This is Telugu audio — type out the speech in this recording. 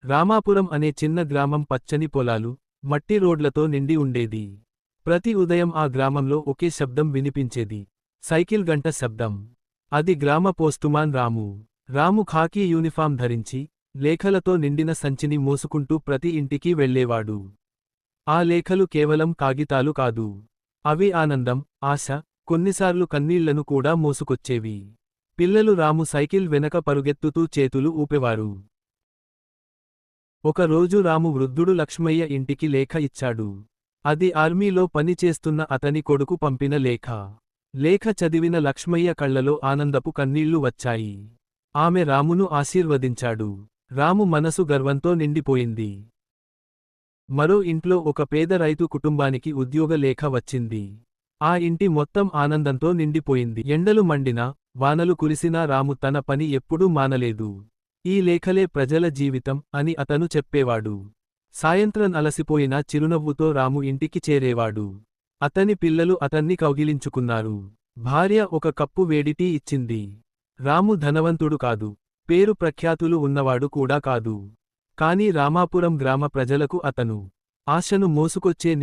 రామాపురం అనే చిన్న గ్రామం పచ్చని పొలాలు, మట్టి రోడ్లతో నిండి ఉండేది. ప్రతి ఉదయం ఆ గ్రామంలో ఒకే శబ్దం వినిపించేది. సైకిల్ గంట శబ్దం. అది గ్రామ పోస్టుమాన్ రాము. రాము ఖాకీ యూనిఫాం ధరించి, లేఖలతో నిండిన సంచిని మోసుకుంటూ ప్రతి ఇంటికి వెళ్ళేవాడు. ఆ లేఖలు కేవలం కాగితాలు కాదు. అవి ఆనందం, ఆశ, కొన్నిసార్లు కన్నీళ్లను కూడా మోసుకొచ్చేవి. పిల్లలు రాము సైకిల్ వెనక పరుగెత్తుతూ చేతులు ఊపేవారు. ఒకరోజు రాము వృద్ధుడు లక్ష్మయ్య ఇంటికి లేఖ ఇచ్చాడు. అది ఆర్మీలో పనిచేస్తున్న అతని కొడుకు పంపిన లేఖ. లేఖ చదివిన లక్ష్మయ్య కళ్లలో ఆనందపు కన్నీళ్లు వచ్చాయి. ఆమె రామును ఆశీర్వదించాడు. రాము మనసు గర్వంతో నిండిపోయింది. మరో ఇంట్లో ఒక పేద రైతు కుటుంబానికి ఉద్యోగ లేఖ వచ్చింది. ఆ ఇంటి మొత్తం ఆనందంతో నిండిపోయింది. ఎండలు మండినా, వానలు కురిసినా రాము తన పని ఎప్పుడూ మానలేదు. ఈ లేఖలే ప్రజల జీవితం అని అతను చెప్పేవాడు. సాయంత్రం అలసిపోయినా చిరునవ్వుతో రాము ఇంటికి చేరేవాడు. అతని పిల్లలు అతన్ని కౌగిలించుకున్నారు. భార్య ఒక కప్పు వేడి టీ ఇచ్చింది. రాము ధనవంతుడు కాదు, పేరు ప్రఖ్యాతులు ఉన్నవాడు కూడా కాదు. కానీ రామాపురం గ్రామ ప్రజలకు అతను ఆశను మోసుకొచ్చే